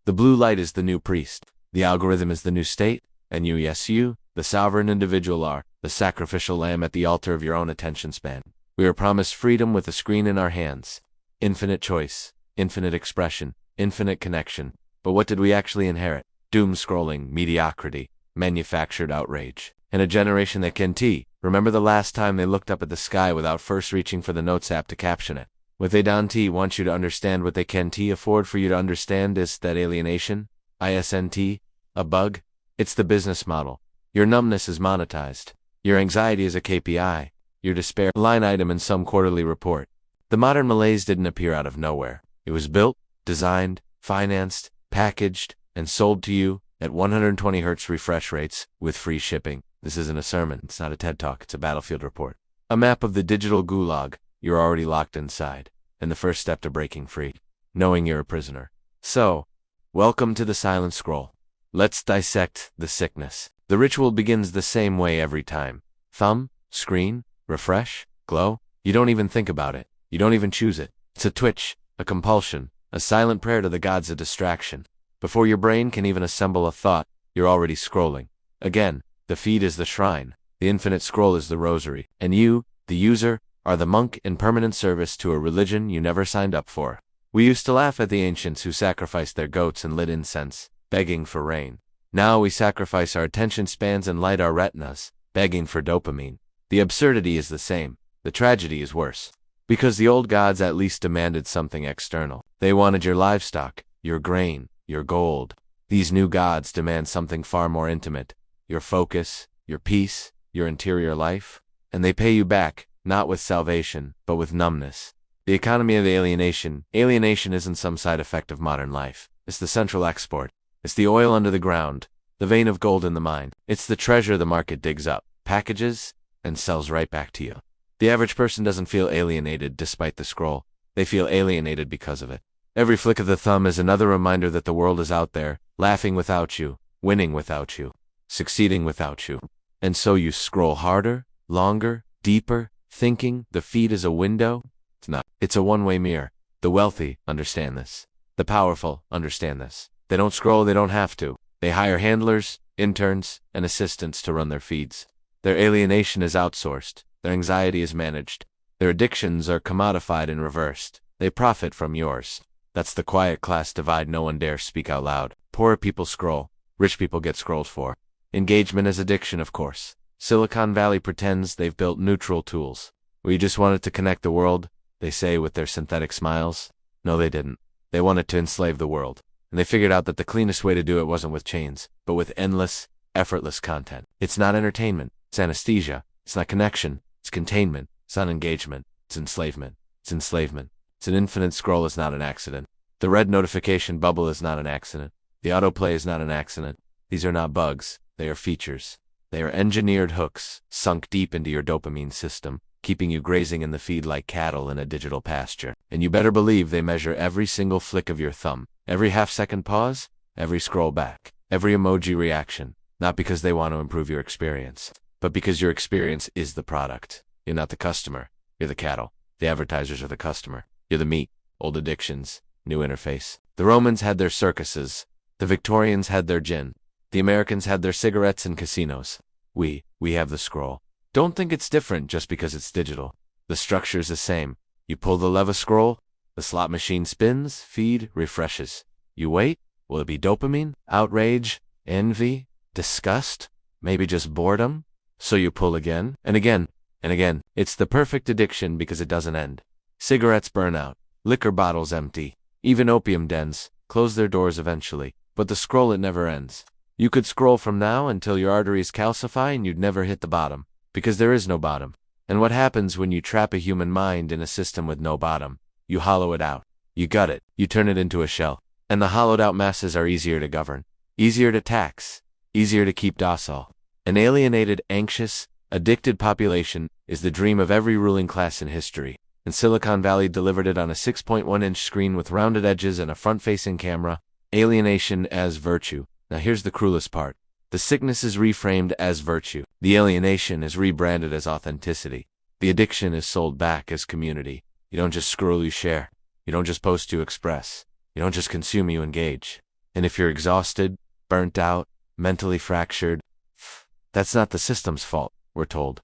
The blue light is the new priest. The algorithm is the new state. And you, yes you, the sovereign individual are the sacrificial lamb at the altar of your own attention span. We are promised freedom with a screen in our hands. Infinite choice, infinite expression, infinite connection. But what did we actually inherit? Doom scrolling, mediocrity, manufactured outrage. And a generation that can't remember the last time they looked up at the sky without first reaching for the Notes app to caption it. What they don't want you to understand, what they can't afford for you to understand is that alienation, ISNT, a bug. It's the business model. Your numbness is monetized. Your anxiety is a KPI. Your despair, line item in some quarterly report. The modern malaise didn't appear out of nowhere. It was built, designed, financed, packaged, and sold to you at 120 Hz refresh rates with free shipping. This isn't a sermon. It's not a TED Talk. It's a battlefield report. A map of the digital gulag. You're already locked inside. And the first step to breaking free. Knowing you're a prisoner. So, welcome to the silent scroll. Let's dissect the sickness. The ritual begins the same way every time. Thumb, screen, refresh, glow. You don't even think about it. You don't even choose it. It's a twitch, a compulsion, a silent prayer to the gods of distraction. Before your brain can even assemble a thought, you're already scrolling. Again, the feed is the shrine. The infinite scroll is the rosary. And you, the user, are the monk in permanent service to a religion you never signed up for. We used to laugh at the ancients who sacrificed their goats and lit incense, begging for rain. Now we sacrifice our attention spans and light our retinas, begging for dopamine. The absurdity is the same. The tragedy is worse. Because the old gods at least demanded something external. They wanted your livestock, your grain, your gold. These new gods demand something far more intimate. Your focus, your peace, your interior life. And they pay you back, not with salvation, but with numbness. The economy of alienation. Alienation isn't some side effect of modern life. It's the central export. It's the oil under the ground, the vein of gold in the mine. It's the treasure the market digs up, packages, and sells right back to you. The average person doesn't feel alienated despite the scroll. They feel alienated because of it. Every flick of the thumb is another reminder that the world is out there, laughing without you, winning without you, succeeding without you. And so you scroll harder, longer, deeper, thinking the feed is a window. It's not. It's a one-way mirror. The wealthy understand this. The powerful understand this. They don't scroll, they don't have to. They hire handlers, interns, and assistants to run their feeds. Their alienation is outsourced. Their anxiety is managed. Their addictions are commodified and reversed. They profit from yours. That's the quiet class divide no one dares speak out loud. Poor people scroll. Rich people get scrolled for. Engagement is addiction, of course. Silicon Valley pretends they've built neutral tools. We just wanted to connect the world, they say with their synthetic smiles. No, they didn't. They wanted to enslave the world. And they figured out that the cleanest way to do it wasn't with chains, but with endless, effortless content. It's not entertainment. It's anesthesia. It's not connection. It's containment. It's not engagement. It's enslavement. It's enslavement. It's an infinite scroll is not an accident. The red notification bubble is not an accident. The autoplay is not an accident. These are not bugs. They are features. They are engineered hooks, sunk deep into your dopamine system, keeping you grazing in the feed like cattle in a digital pasture. And you better believe they measure every single flick of your thumb, every half-second pause, every scroll back, every emoji reaction, not because they want to improve your experience, but because your experience is the product. You're not the customer. You're the cattle. The advertisers are the customer. You're the meat. Old addictions. New interface. The Romans had their circuses. The Victorians had their gin. The Americans had their cigarettes and casinos. We have the scroll. Don't think it's different just because it's digital. The structure's the same. You pull the lever scroll, the slot machine spins, feed, refreshes. You wait, will it be dopamine, outrage, envy, disgust, maybe just boredom? So you pull again, and again, and again. It's the perfect addiction because it doesn't end. Cigarettes burn out, liquor bottles empty, even opium dens close their doors eventually, but the scroll, it never ends. You could scroll from now until your arteries calcify and you'd never hit the bottom, because there is no bottom. And what happens when you trap a human mind in a system with no bottom? You hollow it out. You gut it. You turn it into a shell. And the hollowed out masses are easier to govern, easier to tax, easier to keep docile. An alienated, anxious, addicted population is the dream of every ruling class in history. And Silicon Valley delivered it on a 6.1-inch screen with rounded edges and a front-facing camera. Alienation as virtue. Now here's the cruelest part. The sickness is reframed as virtue. The alienation is rebranded as authenticity. The addiction is sold back as community. You don't just scroll, you share. You don't just post, you express. You don't just consume, you engage. And if you're exhausted, burnt out, mentally fractured, that's not the system's fault, we're told.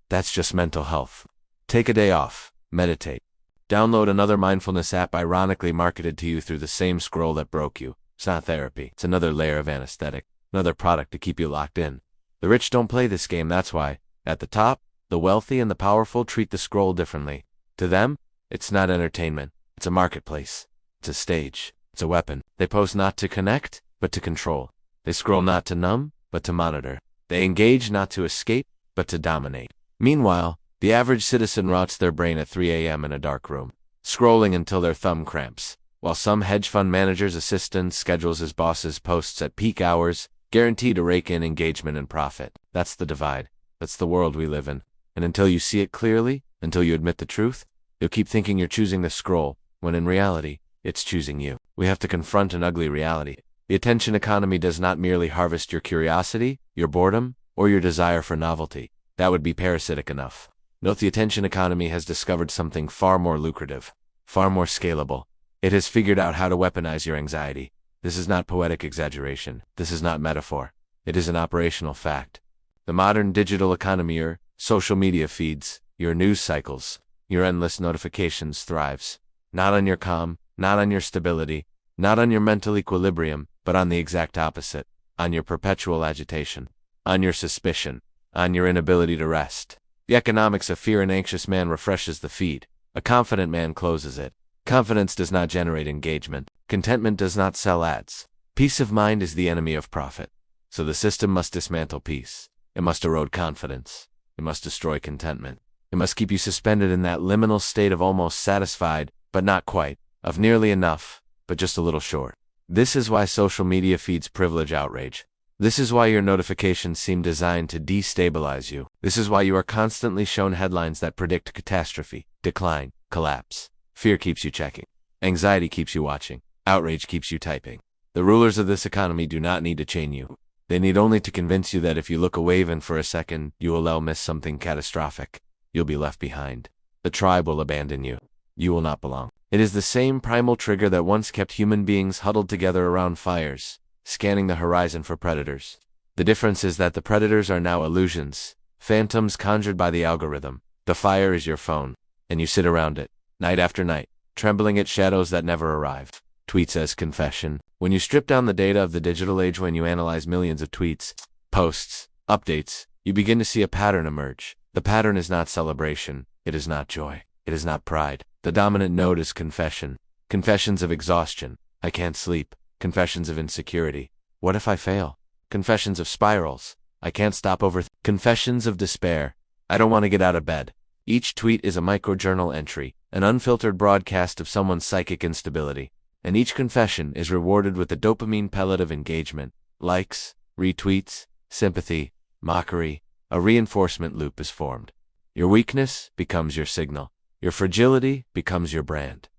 That's just mental health. Take a day off, meditate. Download another mindfulness app ironically marketed to you through the same scroll that broke you. It's not therapy. It's another layer of anesthetic, another product to keep you locked in. The rich don't play this game, that's why. At the top, the wealthy and the powerful treat the scroll differently. To them, it's not entertainment. It's a marketplace. It's a stage. It's a weapon. They post not to connect, but to control. They scroll not to numb, but to monitor. They engage not to escape, but to dominate. Meanwhile, the average citizen rots their brain at 3 a.m. in a dark room, scrolling until their thumb cramps, while some hedge fund manager's assistant schedules his boss's posts at peak hours, guaranteed to rake in engagement and profit. That's the divide. That's the world we live in. And until you see it clearly, until you admit the truth, you'll keep thinking you're choosing the scroll, when in reality, it's choosing you. We have to confront an ugly reality. The attention economy does not merely harvest your curiosity, your boredom, or your desire for novelty. That would be parasitic enough. Note the attention economy has discovered something far more lucrative, far more scalable. It has figured out how to weaponize your anxiety. This is not poetic exaggeration. This is not metaphor. It is an operational fact. The modern digital economy, your social media feeds, your news cycles, your endless notifications thrives. Not on your calm, not on your stability, not on your mental equilibrium, but on the exact opposite, on your perpetual agitation, on your suspicion, on your inability to rest. The economics of fear. An anxious man refreshes the feed. A confident man closes it. Confidence does not generate engagement. Contentment does not sell ads. Peace of mind is the enemy of profit. So the system must dismantle peace. It must erode confidence. It must destroy contentment. It must keep you suspended in that liminal state of almost satisfied, but not quite, of nearly enough, but just a little short. This is why social media feeds privilege outrage. This is why your notifications seem designed to destabilize you. This is why you are constantly shown headlines that predict catastrophe, decline, collapse. Fear keeps you checking. Anxiety keeps you watching. Outrage keeps you typing. The rulers of this economy do not need to chain you. They need only to convince you that if you look away even for a second, you will miss something catastrophic. You'll be left behind. The tribe will abandon you. You will not belong. It is the same primal trigger that once kept human beings huddled together around fires, scanning the horizon for predators. The difference is that the predators are now illusions, phantoms conjured by the algorithm. The fire is your phone, and you sit around it, night after night, trembling at shadows that never arrive. Tweets as confession. When you strip down the data of the digital age, when you analyze millions of tweets, posts, updates, you begin to see a pattern emerge. The pattern is not celebration. It is not joy. It is not pride. The dominant note is confession. Confessions of exhaustion. I can't sleep. Confessions of insecurity. What if I fail? Confessions of spirals. I can't stop confessions of despair. I don't want to get out of bed. Each tweet is a microjournal entry, an unfiltered broadcast of someone's psychic instability. And each confession is rewarded with the dopamine pellet of engagement. Likes, retweets, sympathy, mockery. A reinforcement loop is formed. Your weakness becomes your signal. Your fragility becomes your brand.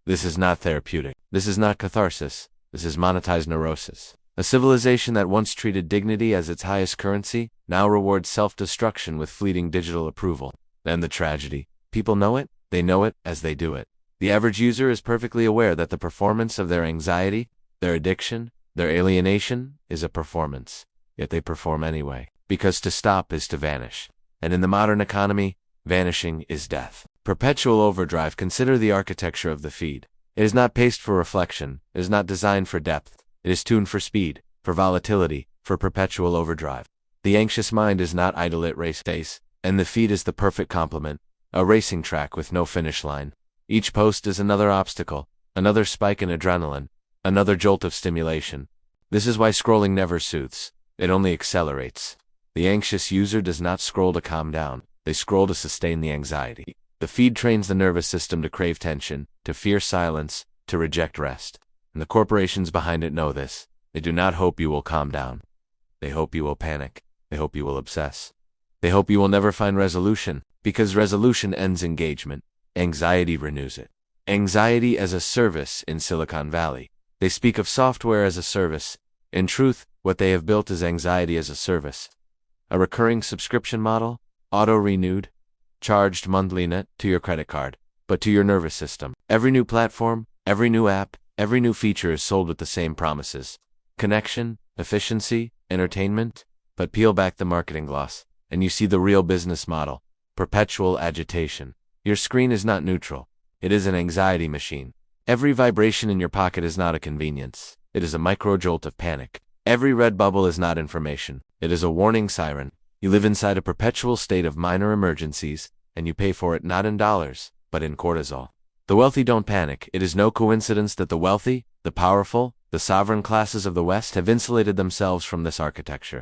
This is not therapeutic. This is not catharsis. This is monetized neurosis. A civilization that once treated dignity as its highest currency now rewards self-destruction with fleeting digital approval. Then the tragedy. People know it. They know it as they do it. The average user is perfectly aware that the performance of their anxiety, their addiction, their alienation is a performance. Yet they perform anyway. Because to stop is to vanish. And in the modern economy, vanishing is death. Perpetual overdrive. Consider the architecture of the feed. It is not paced for reflection. It is not designed for depth. It is tuned for speed, for volatility, for perpetual overdrive. The anxious mind is not idle at race days, and the feed is the perfect complement, a racing track with no finish line. Each post is another obstacle, another spike in adrenaline, another jolt of stimulation. This is why scrolling never soothes. It only accelerates. The anxious user does not scroll to calm down. They scroll to sustain the anxiety. The feed trains the nervous system to crave tension, to fear silence, to reject rest. And the corporations behind it know this. They do not hope you will calm down. They hope you will panic. They hope you will obsess. They hope you will never find resolution, because resolution ends engagement. Anxiety renews it. Anxiety as a service in Silicon Valley. They speak of software as a service. In truth, what they have built is anxiety as a service. A recurring subscription model, auto-renewed, charged monthly net to your credit card, but to your nervous system. Every new platform, every new app, Every new feature is sold with the same promises: connection, efficiency, entertainment. But peel back the marketing gloss, and you see the real business model: perpetual agitation. Your screen is not neutral. It is an anxiety machine. Every vibration in your pocket is not a convenience. It is a microjolt of panic. Every red bubble is not information. It is a warning siren. You live inside a perpetual state of minor emergencies, and you pay for it not in dollars, but in cortisol. The wealthy don't panic. It is no coincidence that the wealthy, the powerful, the sovereign classes of the West have insulated themselves from this architecture.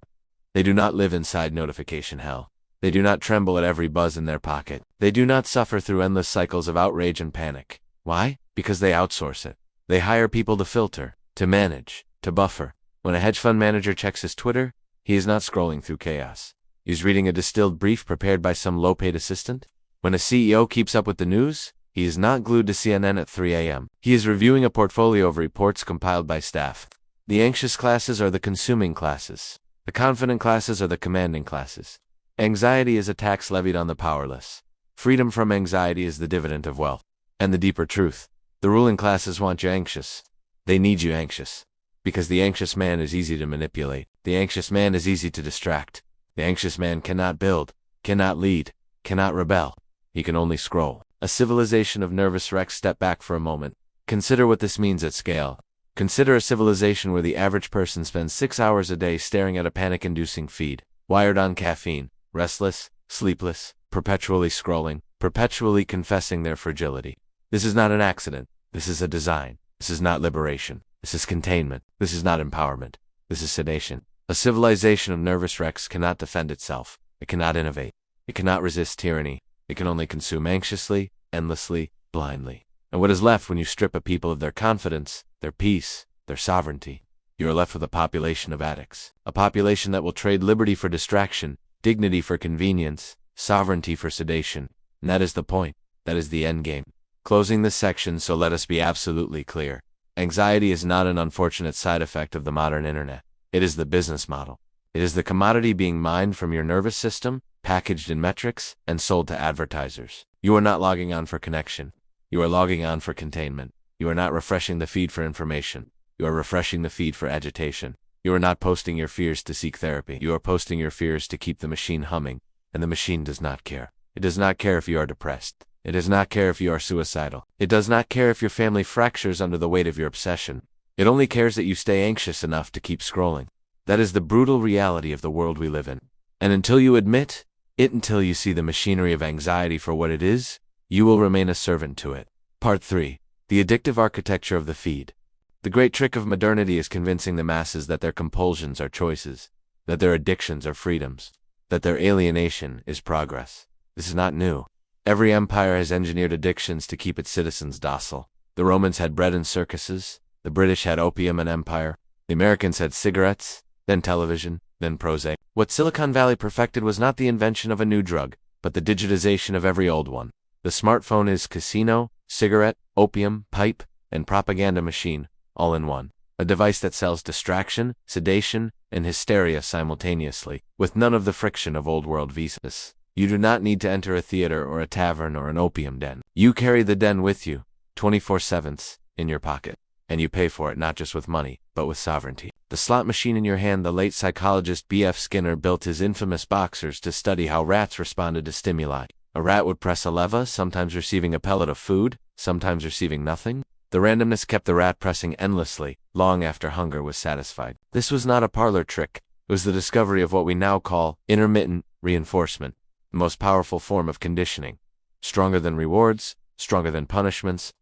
They do not live inside notification hell. They do not tremble at every buzz in their pocket. They do not suffer through endless cycles of outrage and panic. Why? Because they outsource it. They hire people to filter, to manage, to buffer. When a hedge fund manager checks his Twitter, he is not scrolling through chaos. He is reading a distilled brief prepared by some low-paid assistant. When a CEO keeps up with the news, he is not glued to CNN at 3 a.m. He is reviewing a portfolio of reports compiled by staff. The anxious classes are the consuming classes. The confident classes are the commanding classes. Anxiety is a tax levied on the powerless. Freedom from anxiety is the dividend of wealth. And the deeper truth: the ruling classes want you anxious. They need you anxious. Because the anxious man is easy to manipulate. The anxious man is easy to distract. The anxious man cannot build, cannot lead, cannot rebel. He can only scroll. A civilization of nervous wrecks. Step back for a moment. Consider what this means at scale. Consider a civilization where the average person spends 6 hours a day staring at a panic-inducing feed, wired on caffeine, restless, sleepless, perpetually scrolling, perpetually confessing their fragility. This is not an accident. This is a design. This is not liberation. This is containment. This is not empowerment. This is sedation. A civilization of nervous wrecks cannot defend itself. It cannot innovate. It cannot resist tyranny. It can only consume anxiously, endlessly, blindly. And what is left when you strip a people of their confidence, their peace, their sovereignty? You are left with a population of addicts. A population that will trade liberty for distraction, dignity for convenience, sovereignty for sedation. And that is the point. That is the end game. Closing this section, so let us be absolutely clear. Anxiety is not an unfortunate side effect of the modern internet. It is the business model. It is the commodity being mined from your nervous system, packaged in metrics, and sold to advertisers. You are not logging on for connection. You are logging on for containment. You are not refreshing the feed for information. You are refreshing the feed for agitation. You are not posting your fears to seek therapy. You are posting your fears to keep the machine humming, and the machine does not care. It does not care if you are depressed. It does not care if you are suicidal. It does not care if your family fractures under the weight of your obsession. It only cares that you stay anxious enough to keep scrolling. That is the brutal reality of the world we live in. And until you admit it, until you see the machinery of anxiety for what it is, you will remain a servant to it. Part 3. The addictive architecture of the feed. The great trick of modernity is convincing the masses that their compulsions are choices, that their addictions are freedoms, that their alienation is progress. This is not new. Every empire has engineered addictions to keep its citizens docile. The Romans had bread and circuses. The British had opium and empire. The Americans had cigarettes, then television, then prose. What Silicon Valley perfected was not the invention of a new drug, but the digitization of every old one. The smartphone is casino, cigarette, opium, pipe, and propaganda machine, all in one. A device that sells distraction, sedation, and hysteria simultaneously, with none of the friction of old-world visas. You do not need to enter a theater or a tavern or an opium den. You carry the den with you, 24/7 in your pocket. And you pay for it not just with money, but with sovereignty. The slot machine in your hand. The late psychologist B.F. Skinner built his infamous boxers to study how rats responded to stimuli. A rat would press a lever, sometimes receiving a pellet of food, sometimes receiving nothing. The randomness kept the rat pressing endlessly, long after hunger was satisfied. This was not a parlor trick. It was the discovery of what we now call intermittent reinforcement, the most powerful form of conditioning. Stronger than rewards, stronger than punishments,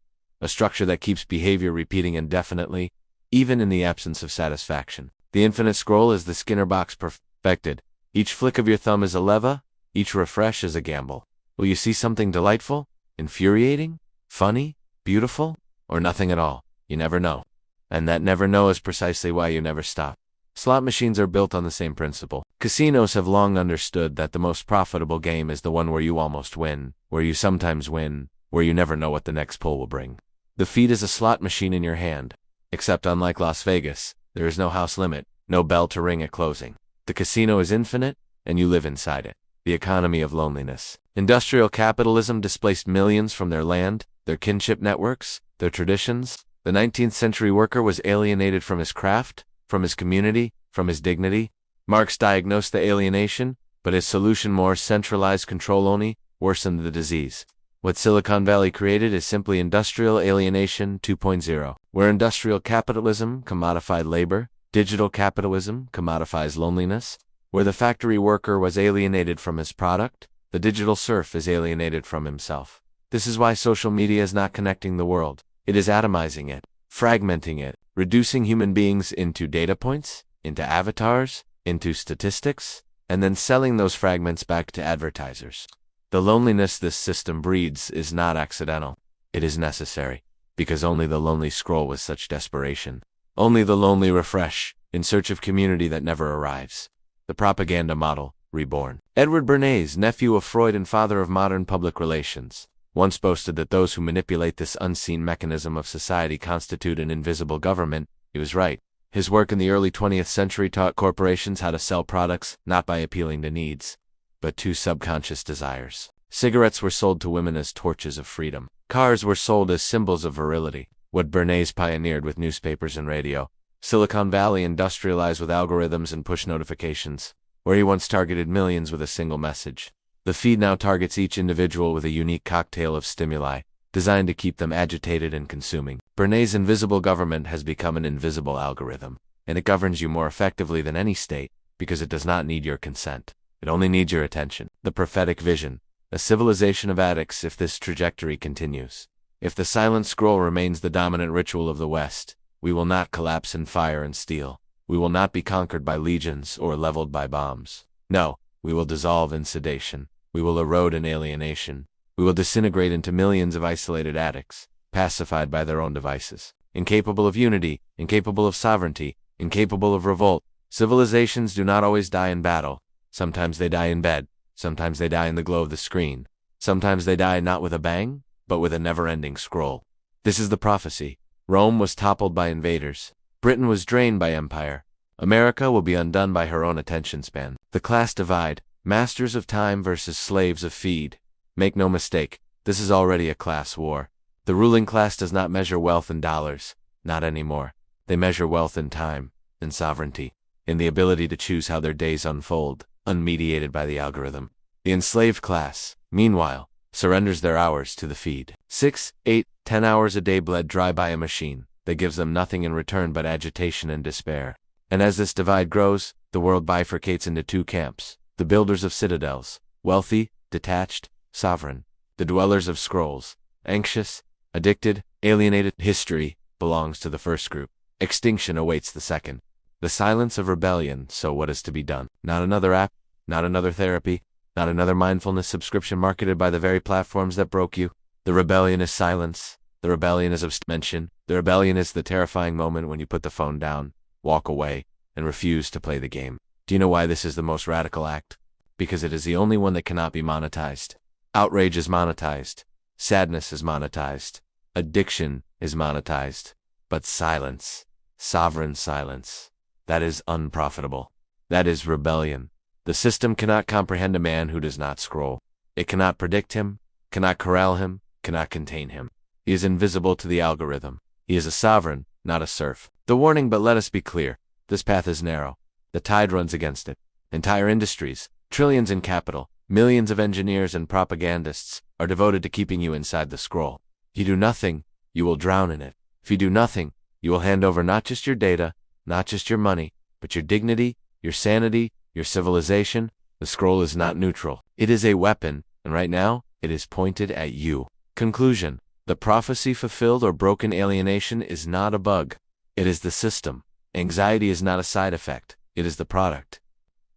a structure that keeps behavior repeating indefinitely, even in the absence of satisfaction. The infinite scroll is the Skinner box perfected. Each flick of your thumb is a lever, each refresh is a gamble. Will you see something delightful, infuriating, funny, beautiful, or nothing at all? You never know. And that never know is precisely why you never stop. Slot machines are built on the same principle. Casinos have long understood that the most profitable game is the one where you almost win, where you sometimes win, where you never know what the next pull will bring. The feed is a slot machine in your hand. Except unlike Las Vegas, there is no house limit, no bell to ring at closing. The casino is infinite, and you live inside it. The economy of loneliness. Industrial capitalism displaced millions from their land, their kinship networks, their traditions, The 19th century worker was alienated from his craft, from his community, from his dignity. Marx diagnosed the alienation, but his solution, more centralized control only, worsened the disease. What Silicon Valley created is simply industrial alienation 2.0, where industrial capitalism commodified labor, digital capitalism commodifies loneliness. Where the factory worker was alienated from his product, the digital serf is alienated from himself. This is why social media is not connecting the world. It is atomizing it, fragmenting it, reducing human beings into data points, into avatars, into statistics, and then selling those fragments back to advertisers. The loneliness this system breeds is not accidental. It is necessary, because only the lonely scroll with such desperation. Only the lonely refresh, in search of community that never arrives. The propaganda model, reborn. Edward Bernays, nephew of Freud and father of modern public relations, once boasted that those who manipulate this unseen mechanism of society constitute an invisible government. He was right. His work in the early 20th century taught corporations how to sell products, not by appealing to needs, but to subconscious desires. Cigarettes were sold to women as torches of freedom. Cars were sold as symbols of virility. What Bernays pioneered with newspapers and radio, Silicon Valley industrialized with algorithms and push notifications. Where he once targeted millions with a single message, the feed now targets each individual with a unique cocktail of stimuli, designed to keep them agitated and consuming. Bernays' invisible government has become an invisible algorithm, and it governs you more effectively than any state, because it does not need your consent. It only needs your attention. The prophetic vision, a civilization of addicts if this trajectory continues. If the silent scroll remains the dominant ritual of the West, we will not collapse in fire and steel. We will not be conquered by legions or leveled by bombs. No, we will dissolve in sedation. We will erode in alienation. We will disintegrate into millions of isolated addicts, pacified by their own devices, incapable of unity, incapable of sovereignty, incapable of revolt. Civilizations do not always die in battle. Sometimes they die in bed. Sometimes they die in the glow of the screen. Sometimes they die not with a bang, but with a never-ending scroll. This is the prophecy. Rome was toppled by invaders. Britain was drained by empire. America will be undone by her own attention span. The class divide, masters of time versus slaves of feed. Make no mistake, this is already a class war. The ruling class does not measure wealth in dollars, not anymore. They measure wealth in time, in sovereignty, in the ability to choose how their days unfold, unmediated by the algorithm. The enslaved class, meanwhile, surrenders their hours to the feed. 6, 8, 10 hours a day bled dry by a machine that gives them nothing in return but agitation and despair. And as this divide grows, the world bifurcates into two camps: the builders of citadels, wealthy, detached, sovereign; the dwellers of scrolls, anxious, addicted, alienated. History belongs to the first group. Extinction awaits the second. The silence of rebellion. So what is to be done? Not another app, not another therapy, not another mindfulness subscription marketed by the very platforms that broke you. The rebellion is silence. The rebellion is abstention. The rebellion is the terrifying moment when you put the phone down, walk away, and refuse to play the game. Do you know why this is the most radical act? Because it is the only one that cannot be monetized. Outrage is monetized. Sadness is monetized. Addiction is monetized. But silence, sovereign silence, that is unprofitable. That is rebellion. The system cannot comprehend a man who does not scroll. It cannot predict him, cannot corral him, cannot contain him. He is invisible to the algorithm. He is a sovereign, not a serf. The warning, but let us be clear. This path is narrow. The tide runs against it. Entire industries, trillions in capital, millions of engineers and propagandists are devoted to keeping you inside the scroll. If you do nothing, you will drown in it. If you do nothing, you will hand over not just your data, not just your money, but your dignity, your sanity, your civilization. The scroll is not neutral. It is a weapon, and right now, it is pointed at you. Conclusion: the prophecy fulfilled or broken alienation is not a bug. It is the system. Anxiety is not a side effect. It is the product.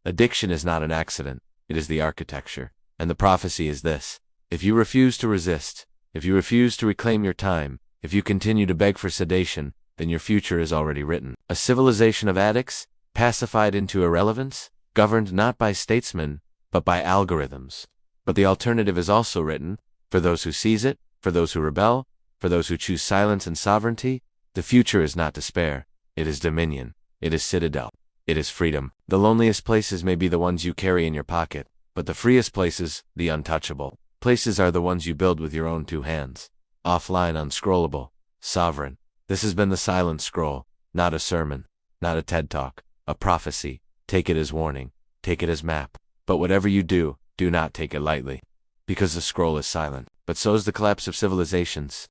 Addiction is not an accident. It is the architecture. And the prophecy is this: if you refuse to resist, if you refuse to reclaim your time, if you continue to beg for sedation, then your future is already written. A civilization of addicts, pacified into irrelevance, governed not by statesmen, but by algorithms. But the alternative is also written, for those who seize it, for those who rebel, for those who choose silence and sovereignty. The future is not despair. It is dominion. It is citadel. It is freedom. The loneliest places may be the ones you carry in your pocket, but the freest places, the untouchable places, are the ones you build with your own two hands. Offline, unscrollable, sovereign. This has been the Silent Scroll, not a sermon, not a TED Talk, a prophecy. Take it as warning, take it as map. But whatever you do, do not take it lightly. Because the scroll is silent, but so is the collapse of civilizations.